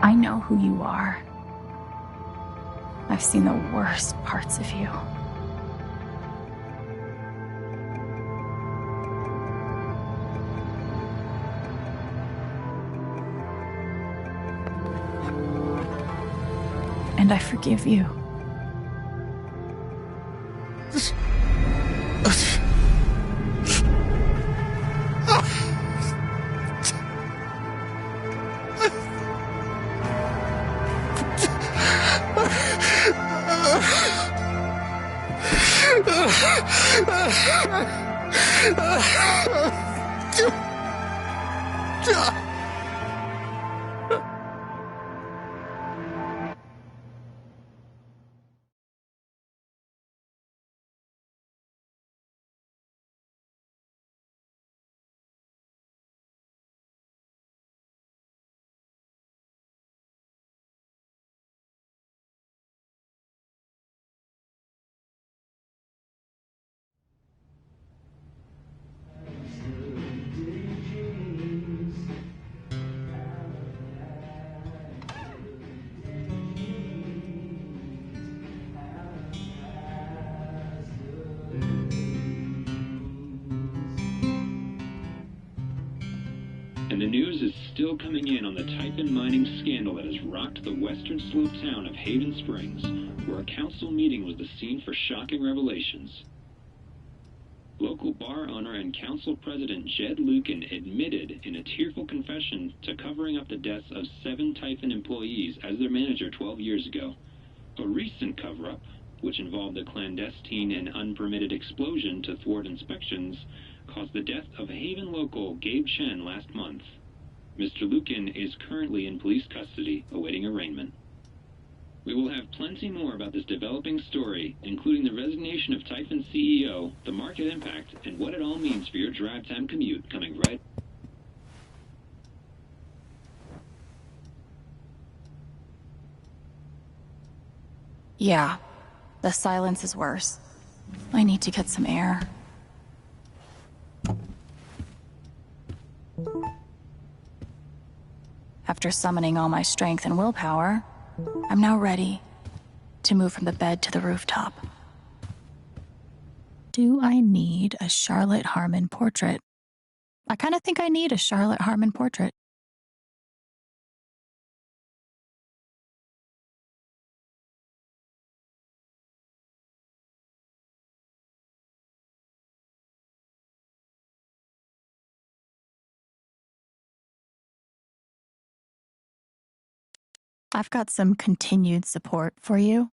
I know who you are. I've seen the worst parts of you. And I forgive you. And the news is still coming in on the Typhon mining scandal that has rocked the western slope town of Haven Springs, where a council meeting was the scene for shocking revelations. Local bar owner and council president Jed Lucan admitted in a tearful confession to covering up the deaths of 7 Typhon employees as their manager 12 years ago. A recent cover-up, which involved a clandestine and unpermitted explosion to thwart inspections, caused the death of Haven local Gabe Chen last month. Mr. Lucan is currently in police custody, awaiting arraignment. We will have plenty more about this developing story, including the resignation of Typhon CEO, the market impact, and what it all means for your drive time commute, coming right. Yeah, the silence is worse. I need to get some air. After summoning all my strength and willpower, I'm now ready to move from the bed to the rooftop. Do I need a Charlotte Harmon portrait? I kind of think I need a Charlotte Harmon portrait. I've got some continued support for you.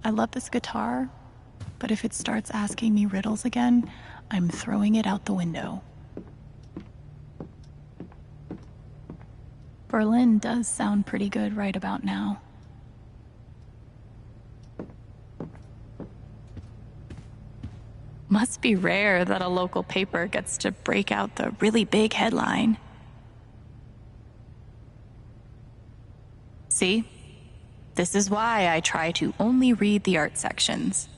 I love this guitar, but if it starts asking me riddles again, I'm throwing it out the window. Berlin does sound pretty good right about now. Must be rare that a local paper gets to break out the really big headline. See? This is why I try to only read the art sections.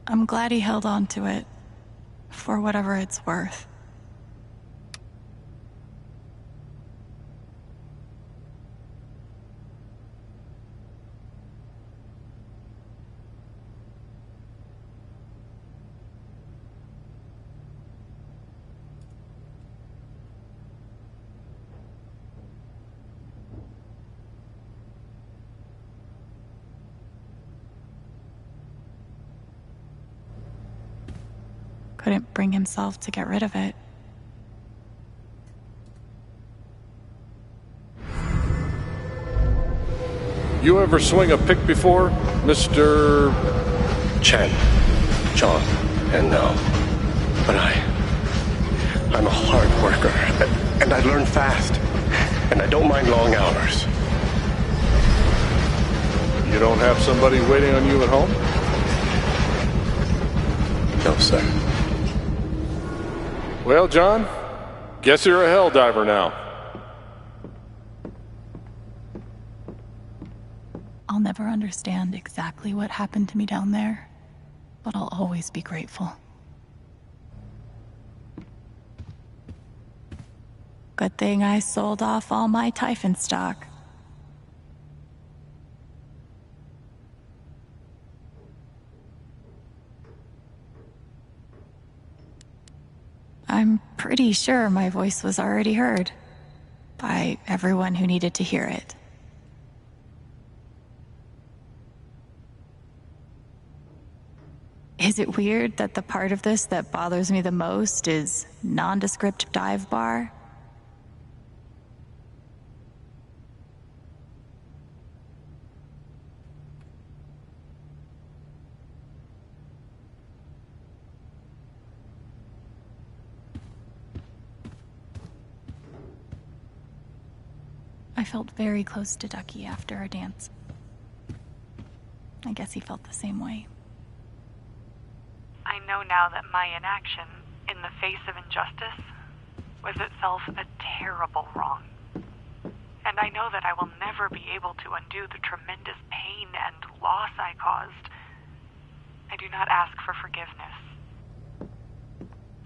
I'm glad he held on to it, for whatever it's worth. Couldn't bring himself to get rid of it. You ever swing a pick before, Mr. Chen, John, and no. But I'm a hard worker, and I learn fast, and I don't mind long hours. You don't have somebody waiting on you at home? No, sir. Well, John, guess you're a hell diver now. I'll never understand exactly what happened to me down there, but I'll always be grateful. Good thing I sold off all my Typhon stock. I'm pretty sure my voice was already heard by everyone who needed to hear it. Is it weird that the part of this that bothers me the most is nondescript dive bar? I felt very close to Ducky after our dance. I guess he felt the same way. I know now that my inaction, in the face of injustice, was itself a terrible wrong. And I know that I will never be able to undo the tremendous pain and loss I caused. I do not ask for forgiveness.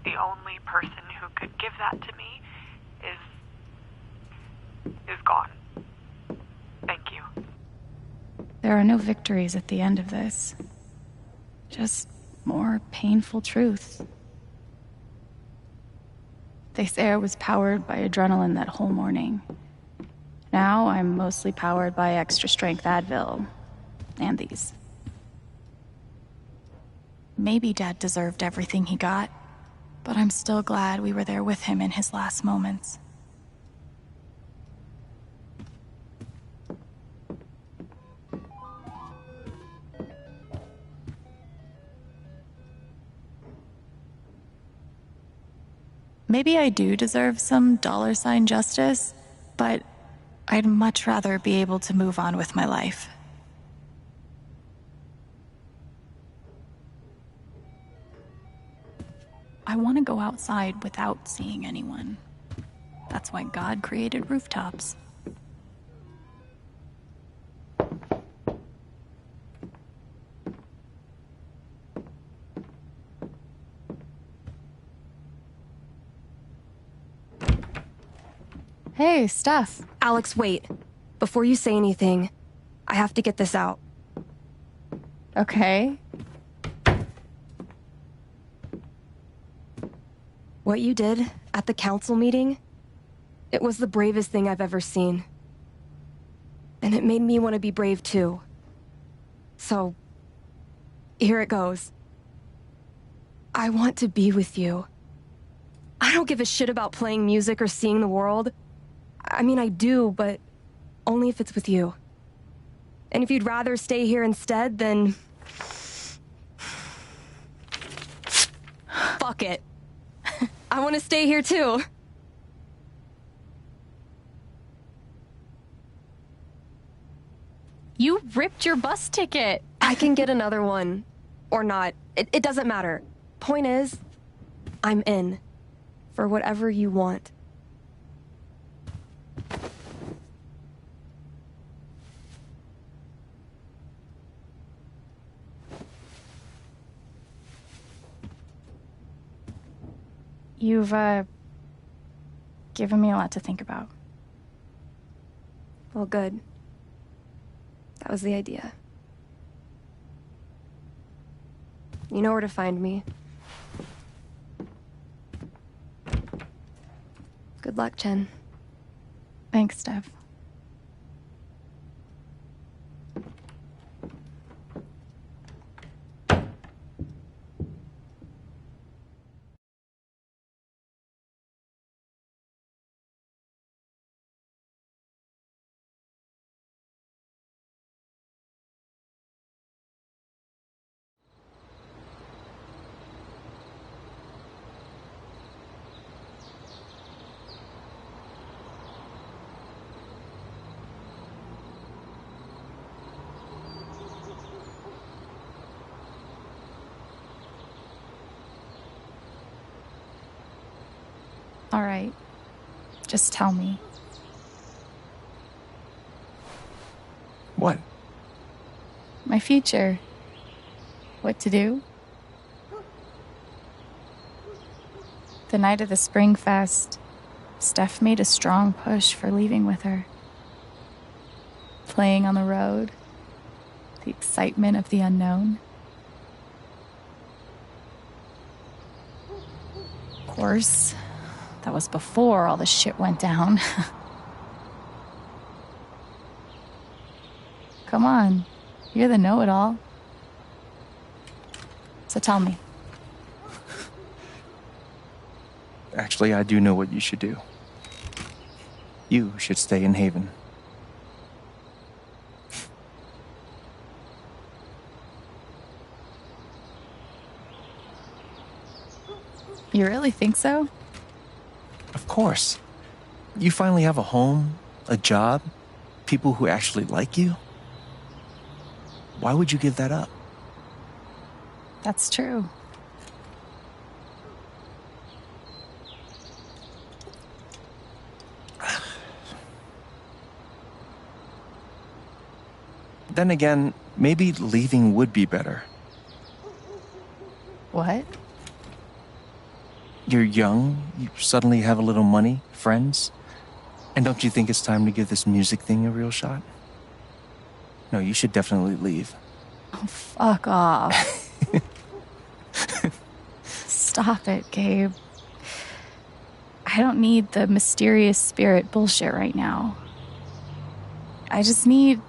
The only person who could give that to me is gone. Thank you. There are no victories at the end of this. Just more painful truth. They say I was powered by adrenaline that whole morning. Now I'm mostly powered by extra strength Advil. And these. Maybe Dad deserved everything he got, but I'm still glad we were there with him in his last moments. Maybe I do deserve some dollar-sign justice, but I'd much rather be able to move on with my life. I want to go outside without seeing anyone. That's why God created rooftops. Hey, Steph. Alex, wait. Before you say anything, I have to get this out. Okay. What you did at the council meeting, it was the bravest thing I've ever seen. And it made me want to be brave too. So, here it goes. I want to be with you. I don't give a shit about playing music or seeing the world. I mean, I do, but only if it's with you. And if you'd rather stay here instead, then... fuck it. I want to stay here too. You ripped your bus ticket. I can get another one. Or not. It doesn't matter. Point is, I'm in. For whatever you want. You've, given me a lot to think about. Well, good. That was the idea. You know where to find me. Good luck, Chen. Thanks, Steph. All right. Just tell me. What? My future. What to do? The night of the Spring Fest, Steph made a strong push for leaving with her. Playing on the road. The excitement of the unknown. Of course, that was before all the shit went down. Come on, you're the know-it-all. So tell me. Actually, I do know what you should do. You should stay in Haven. You really think so? Of course. You finally have a home, a job, people who actually like you. Why would you give that up? That's true. Then again, maybe leaving would be better. What? You're young, you suddenly have a little money, friends, and don't you think it's time to give this music thing a real shot? No, you should definitely leave. Oh, fuck off. Stop it, Gabe. I don't need the mysterious spirit bullshit right now. I just need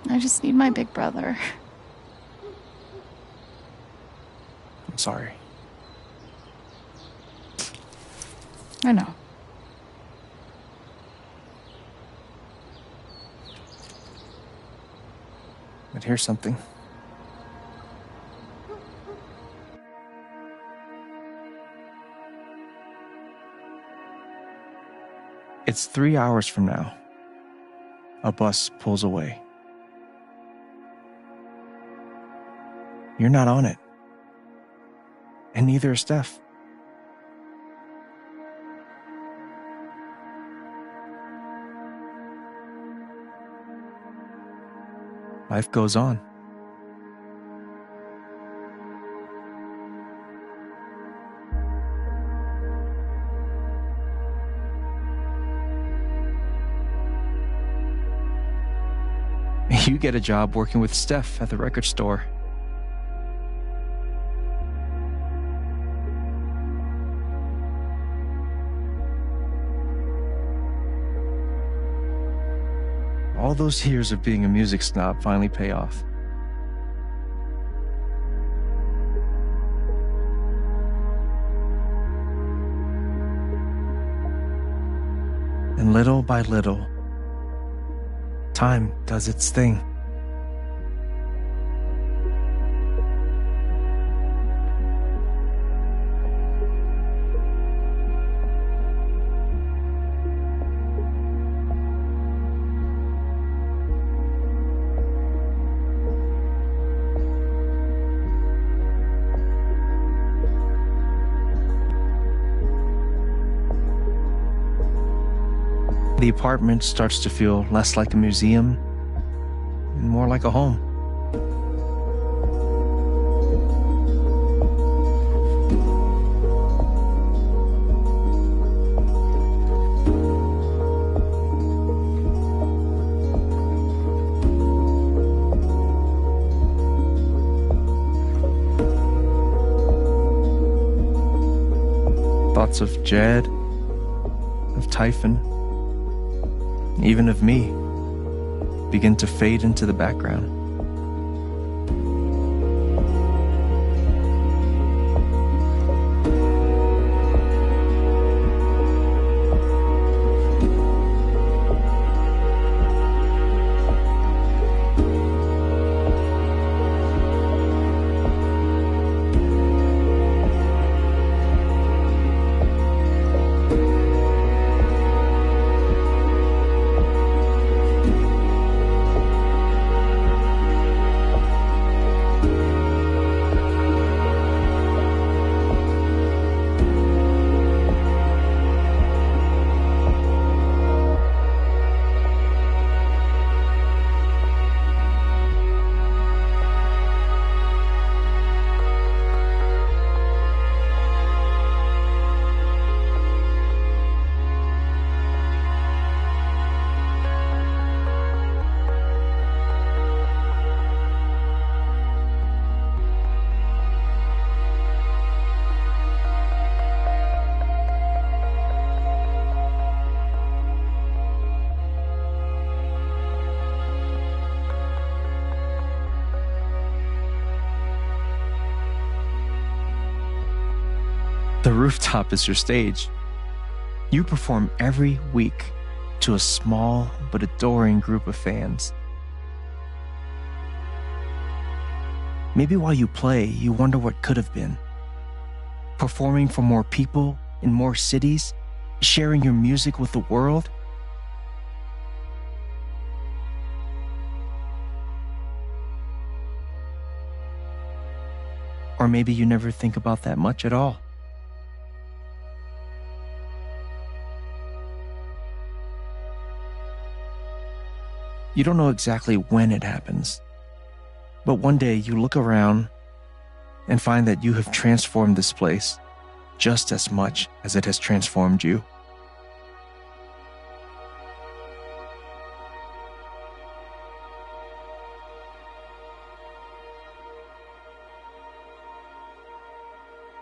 my big brother. I'm sorry. I know. But here's something. It's 3 hours from now. A bus pulls away. You're not on it. And neither is Steph. Life goes on. get a job working with Steph at the record store. All those years of being a music snob finally pay off. And little by little, time does its thing. The apartment starts to feel less like a museum and more like a home. Thoughts of Jed, of Typhon, even of me, begin to fade into the background. The rooftop is your stage. You perform every week to a small but adoring group of fans. Maybe while you play, you wonder what could have been. Performing for more people in more cities, sharing your music with the world. Or maybe you never think about that much at all. You don't know exactly when it happens, but one day you look around and find that you have transformed this place just as much as it has transformed you.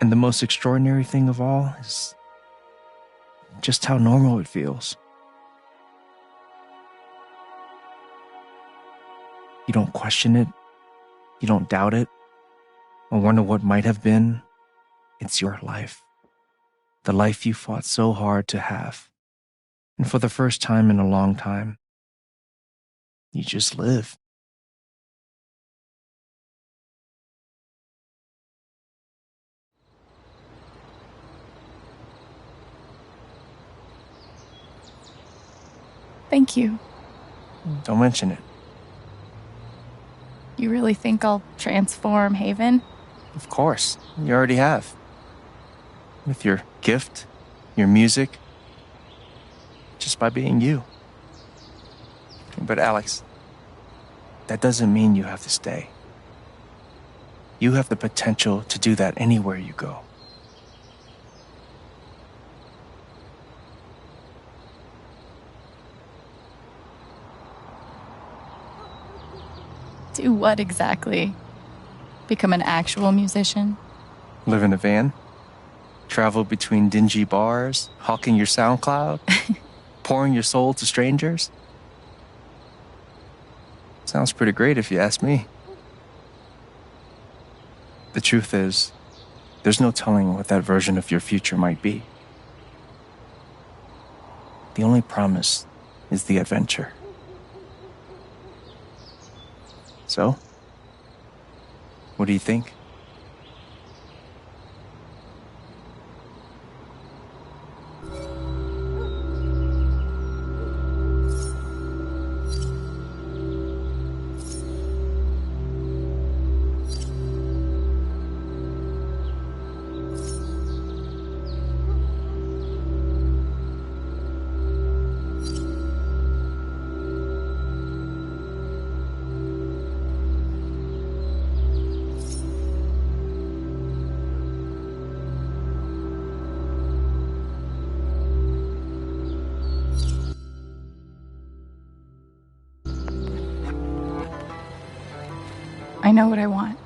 And the most extraordinary thing of all is just how normal it feels. You don't question it, you don't doubt it, or wonder what might have been. It's your life. The life you fought so hard to have. And for the first time in a long time, you just live. Thank you. Don't mention it. You really think I'll transform Haven? Of course, you already have. With your gift, your music, just by being you. But Alex, that doesn't mean you have to stay. You have the potential to do that anywhere you go. Do what exactly? Become an actual musician? Live in a van? Travel between dingy bars, hawking your SoundCloud? Pouring your soul to strangers? Sounds pretty great if you ask me. The truth is, there's no telling what that version of your future might be. The only promise is the adventure. So, what do you think? I know what I want.